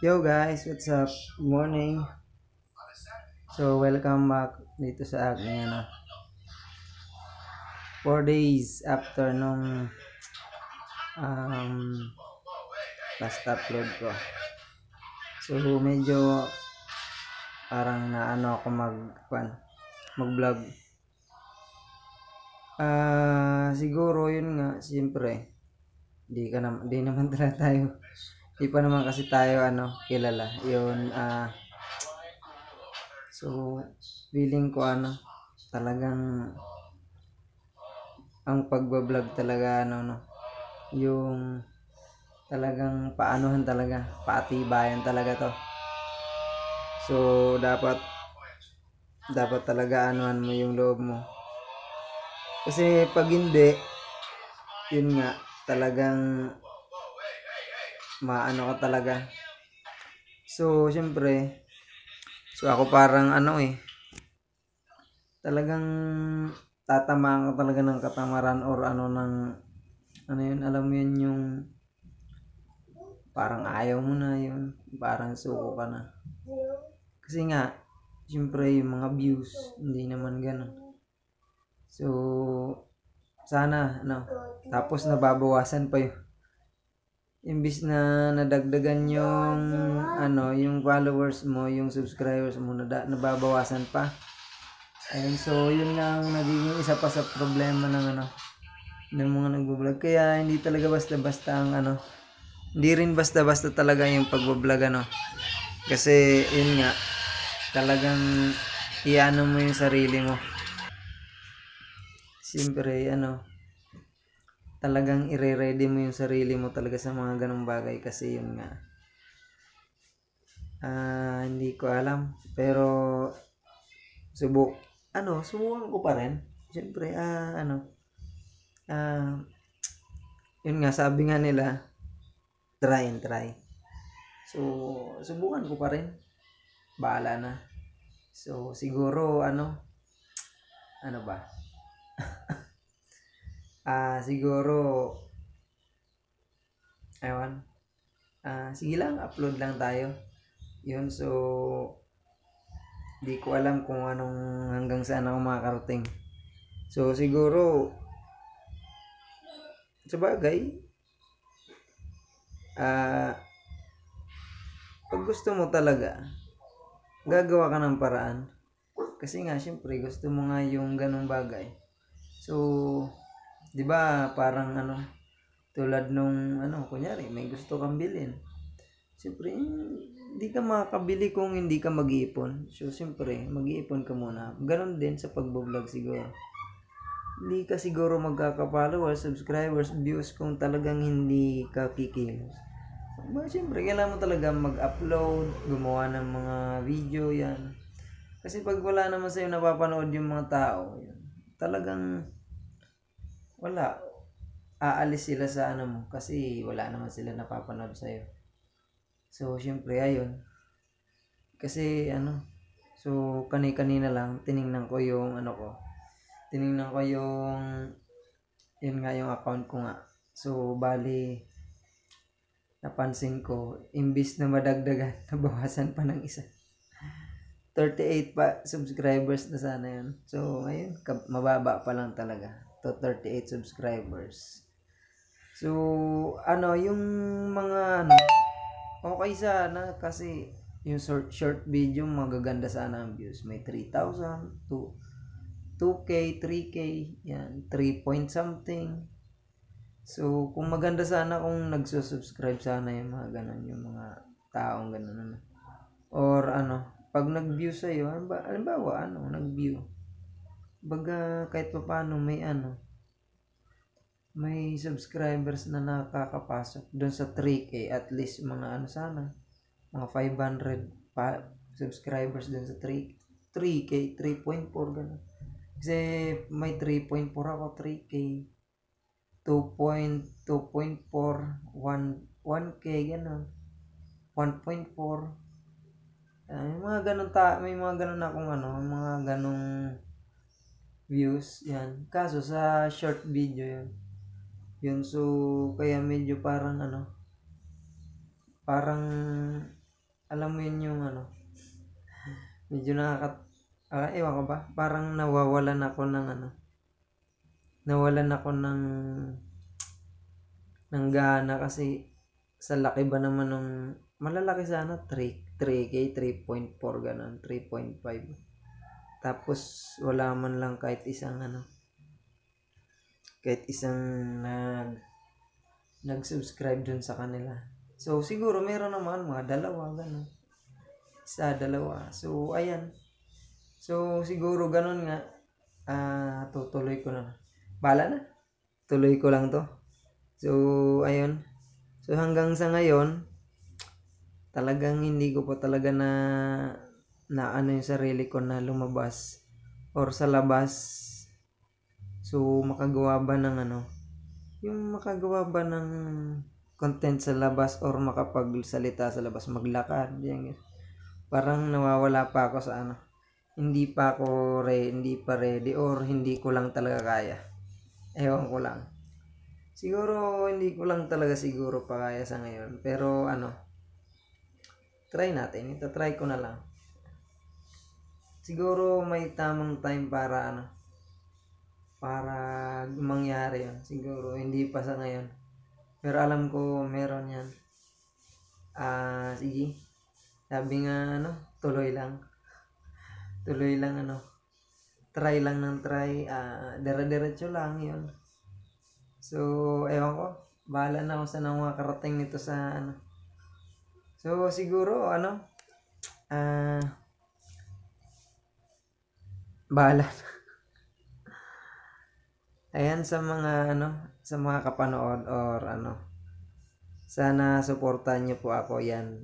Yo guys, what's up? Good morning. So welcome back dito sa aking 4 days after nung um, last upload ko. So medyo parang naano ako mag-vlog. Siguro yun nga, siyempre, di naman talaga tayo. Di pa naman kasi tayo kilala. Yun so feeling ko talagang ang pagba-vlog talaga yung talagang paanuhan talaga, paatibayan talaga to. So dapat talaga anuhan mo yung loob mo. Kasi pag hindi, yun nga, talagang maano ka talaga. So syempre, ako parang talagang tatamaan ka talaga ng katamaran or yun, alam mo yun, yung parang ayaw mo na yun, parang suko ka na. Kasi nga, siyempre yung mga views, hindi naman ganun. So, sana, tapos nababawasan pa yung, imbis na nadagdagan yung followers mo, yung subscribers mo, nababawasan pa. Ayun, so yun nga ang nagiging isa pa sa problema ng mga nagbo-vlog. Kaya hindi talaga basta-basta hindi rin basta-basta talaga yung pagbo-vlog Kasi yun nga, talagang iano mo yung sarili mo. Siyempre talagang ire-ready mo yung sarili mo talaga sa mga ganong bagay kasi yun nga. Hindi ko alam, pero subukan ko pa rin. Siyempre yun nga, sabi nga nila, try and try. So, subukan ko pa rin. Bahala na. So, siguro ano ba? Siguro ewan. Sige lang, upload lang tayo. Yun, so di ko alam kung anong hanggang saan ako makakarating. So, siguro sa bagay, pag gusto mo talaga, gagawa ka ng paraan. Kasi nga, syempre, gusto mo nga yung ganong bagay. So, di ba parang tulad nung kunyari, may gusto kang bilhin. Siyempre, hindi ka makakabili kung hindi ka mag-iipon. So, siyempre, mag-iipon ka muna. Ganon din sa pagbo-vlog siguro. Hindi ka siguro magkaka-followers, subscribers, views kung talagang hindi ka kikilos. Siyempre, kailangan mo talaga mag-upload, gumawa ng mga video, yan. Kasi pag wala naman sa'yo napapanood yung mga tao, yan, talagang wala. Aalis sila sa mo kasi wala naman sila napapanood sa'yo. So, syempre, ayun. Kasi, so, kanina lang, tiningnan ko yung Tiningnan ko yun nga, yung account ko nga. So, bali, napansin ko, imbis na madagdagan, nabawasan pa ng isa. 38 pa subscribers na sana yun. So, ngayon, mababa pa lang talaga. To 38 subscribers. So, yung mga okay sana kasi yung short video magaganda sana ang views. May 3,000 to 2K, 3K, yan, 3 point something. So, kung maganda sana kung nagsusubscribe sana yung mga ganun, yung mga taong ganun. Or pag nag-view sa'yo, halimbawa, nag-view. Baga, kahit pa paano may subscribers na nakakapasok doon sa 3K, at least mga sana mga 500 subscribers doon sa 3K 3.4 ganun. Kasi may 3.4 ako, 3K 2.4 1K ganun, 1.4, may mga ganun akong mga ganung views yan. Kaso sa short video yun, so kaya medyo parang parang alam mo yun yung ano, medyo ewan ko ba, parang nawalan ako ng gana kasi sa laki ba naman ng malalaki sana 3K 3.4 ganun 3.5 tapos wala man lang kahit isang nag-subscribe dun sa kanila. So siguro meron naman mga dalawa ganun, isa dalawa, so ayan, so siguro ganun nga, tutuloy ko na, bala na, tuloy ko lang to. So ayun, so hanggang sa ngayon talagang hindi ko pa talaga na ano yung sarili ko na lumabas or sa labas. So makagawa ba ng content sa labas or makapagsalita sa labas, maglakad, yan. Parang nawawala pa ako sa hindi pa ready or hindi ko lang talaga kaya. Ewan ko lang. Siguro hindi ko lang talaga siguro pa kaya sa ngayon. Pero try natin. Try ko na lang. Siguro may tamang time para mangyari yun. Siguro hindi pa sa ngayon. Pero alam ko meron yan. Sige. Sabi nga tuloy lang. Tuloy lang try lang ng try. Dire-diretso lang yun. So, ewan ko. Bahala na ako sa mga karating nito sa So, siguro bahala. Ayan sa mga kapanood or sana suportahan niyo po ako yan.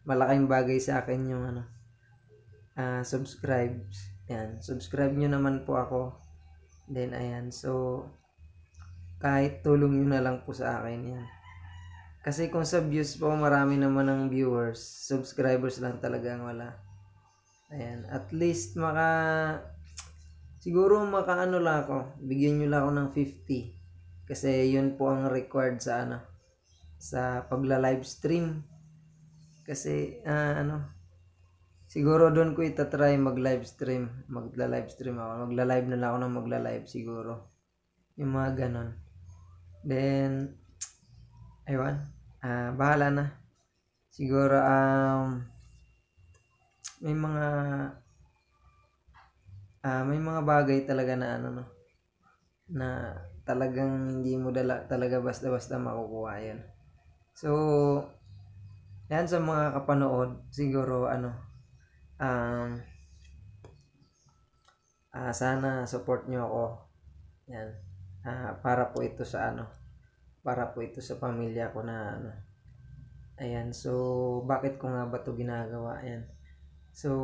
Malaking bagay sa akin yung subscribe. Yan, subscribe niyo naman po ako. Then ayan, so kahit tulong niyo na lang po sa akin yan. Kasi kung sa views po, marami naman ng viewers, subscribers lang talaga ang wala. Ayan, at least siguro lang ako, bigyan nyo lang ako ng 50. Kasi yun po ang required sa sa pagla-live stream. Kasi siguro doon ko itatry mag-live stream. Magla-live stream ako. Magla-live na lang ako ng magla-live siguro. Yung mga ganon. Then, aywan. Bahala na. Siguro, may mga bagay talaga na na talagang hindi mo talaga basta-basta makukuha yan. So, yan sa mga kapanood, siguro sana support nyo ako. Yan. Para po ito sa pamilya ko na ayan, so bakit ko nga ba 'to ginagawa? Ayan. So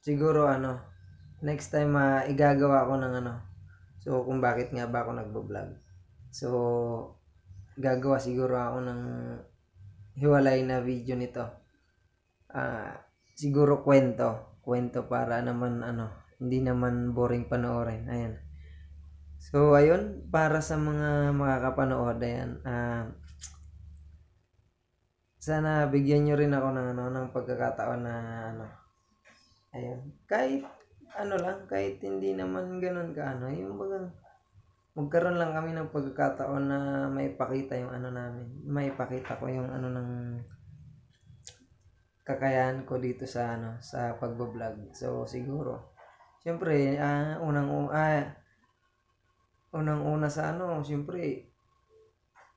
siguro next time igagawa ko ng so kung bakit nga ba ako nagbo-vlog. So gagawa siguro ako ng hiwalay na video nito. Siguro kwento para naman hindi naman boring panoorin. Ayan. So ayun, para sa mga makakapanood, ayan, sana bigyan nyo rin ako ng pagkakataon na ayan, kahit lang, kahit hindi naman ganun yung bagang magkaroon lang kami ng pagkakataon na maipakita yung namin, maipakita ko yung ng kakayahan ko dito sa sa pagbo-vlog. So siguro syempre unang-una sa syempre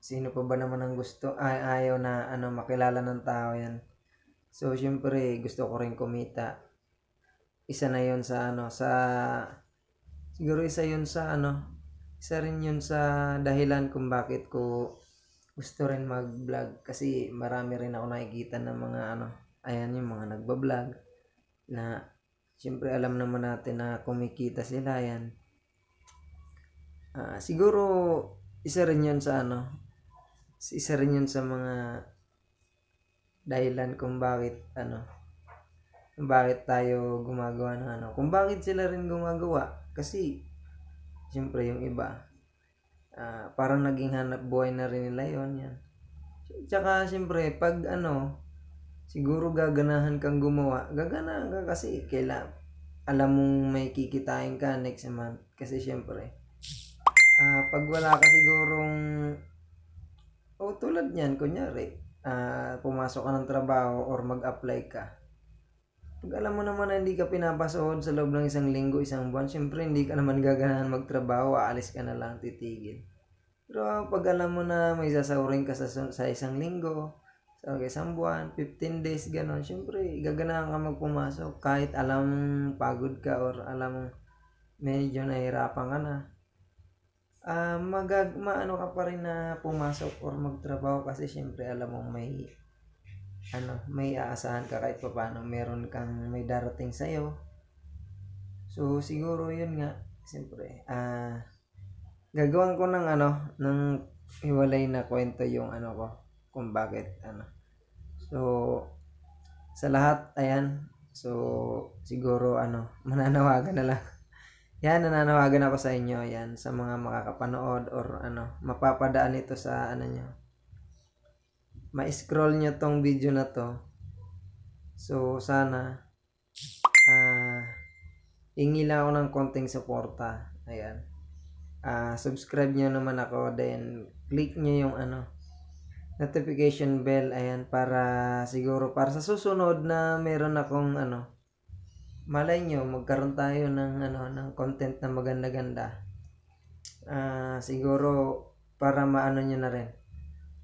sino pa ba naman ang ayaw na makilala ng tao yan. So syempre gusto ko rin kumita. Isa na 'yon sa siguro isa rin 'yun sa dahilan kung bakit ko gusto rin mag-vlog, kasi marami rin ako nakikita ng mga ayan, yung mga nagba-vlog na syempre alam naman natin na kumikita sila yan. Siguro isa rin 'yun sa mga dahilan kung bakit tayo gumagawa ng kung bakit sila rin gumagawa. Kasi syempre yung iba parang naging hanap buhay na rin nila yon yan. Tsaka siyempre pag siguro gaganahan kang gumawa, gaganahan ka kasi alam mong may kikitain ka next month. Kasi siyempre, pag wala ka sigurong, tulad niyan, kunyari, pumasok ka ng trabaho or mag-apply ka. Pag alam mo naman na hindi ka pinapasahod sa loob ng isang linggo, isang buwan, siyempre hindi ka naman gaganahan magtrabaho, aalis ka na lang, titigil. Pero pag alam mo na may sasahurin ka sa isang linggo, sa isang buwan, 15 days, gano'n, siyempre gaganahan ka magpumasok kahit alam pagod ka or alam medyo nahihirapan ka na. Maano ka pa rin na pumasok or magtrabaho kasi siyempre alam mong may aasahan ka kahit paano, meron kang may darating sa'yo. So siguro yun nga, siyempre, gagawin ko ng hiwalay na kwento yung ko, kung bakit So, sa lahat, ayan, so siguro mananawagan na lang. Yan, nananawagan ako sa inyo, yan, sa mga makakapanood or mapapadaan ito sa nyo. Ma-scroll nyo tong video na to. So, sana hingi lang ako ng konting suporta. Ayan. Subscribe nyo naman ako, then click nyo yung notification bell, ayan, para siguro para sa susunod na meron akong malay nyo magkaroon tayo ng content na maganda-ganda. Siguro para maano nyo na rin,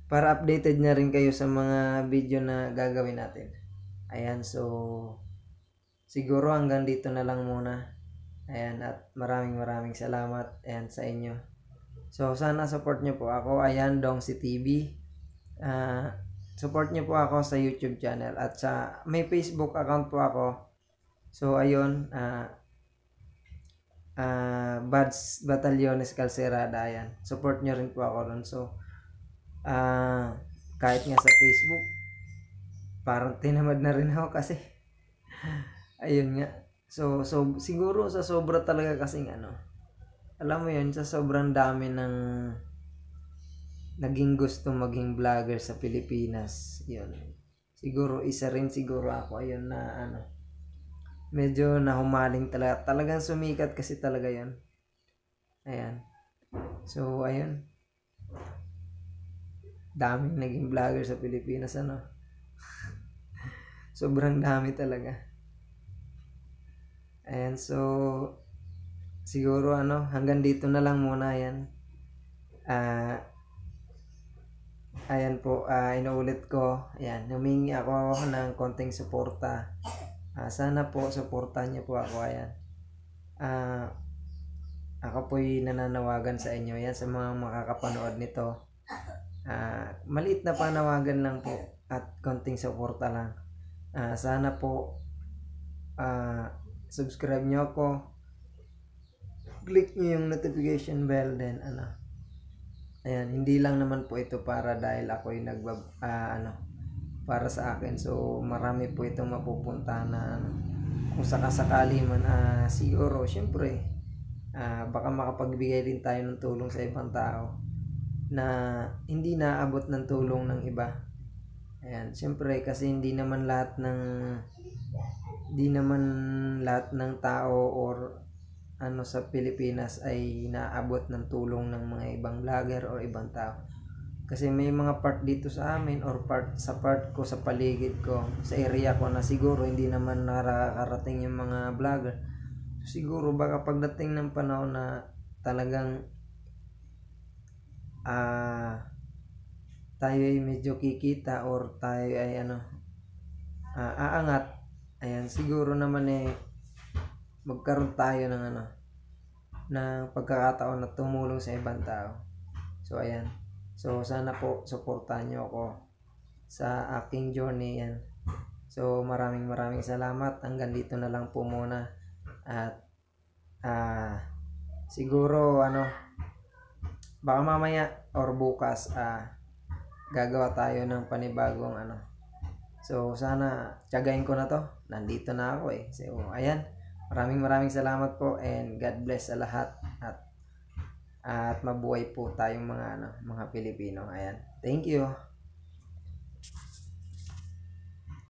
para updated na rin kayo sa mga video na gagawin natin. Ayan, so siguro hanggang dito na lang muna. Ayan, at maraming salamat, ayan, sa inyo. So sana support nyo po ako. Ayan, Dongsi TV. Support nyo po ako sa YouTube channel at sa may Facebook account po ako. So ayun, Bads Batallones Calcerada, ayan. Support nyo rin po ako doon. So kahit nga sa Facebook, parang tinamad na rin ako kasi ayun nga. So siguro sa sobra talaga kasing alam mo yun, sa sobrang dami ng naging gusto maging vlogger sa Pilipinas, yun. Siguro isa rin siguro ako, ayun, na medyo nahumaling talaga. Talagang sumikat kasi talaga yun. Ayan. So ayun. Daming naging vlogger sa Pilipinas, sobrang dami talaga. Ayan, so siguro hanggang dito na lang muna yan. Ayan po, inuulit ko, ayan, humingi ako ng konting suporta. Sana po suportahan niyo po ako, ayan. Ako po'y nananawagan sa inyo, yan, sa mga makakapanood nito. Maliit na panawagan lang po at konting suporta lang. Sana po subscribe nyo ako, click nyo yung notification bell, then ayan, hindi lang naman po ito para dahil ako yung para sa akin. So marami po itong mapupunta na kung sakasakali man, siguro syempre baka makapagbigay din tayo ng tulong sa ibang tao na hindi naabot ng tulong ng iba. Ayan, syempre kasi hindi naman lahat ng tao or sa Pilipinas ay naabot ng tulong ng mga ibang vlogger or ibang tao. Kasi may mga part dito sa amin or sa part ko, sa paligid ko, sa area ko na siguro hindi naman nakakarating yung mga vlogger. Siguro baka pagdating ng panahon na talagang tayo ay medyo kikita or tayo ay aangat, ayan, siguro naman magkaroon tayo ng ng pagkakataon na tumulong sa ibang tao. So ayan, so sana po suportahan nyo ako sa aking journey, yan. So maraming salamat, hanggang dito na lang po muna. At siguro baka mamaya or bukas gagawa tayo ng panibagong So sana tiyagain ko na to. Nandito na ako So ayan, maraming salamat po, and God bless sa lahat, at mabuhay po tayong mga Pilipino. Ayan. Thank you.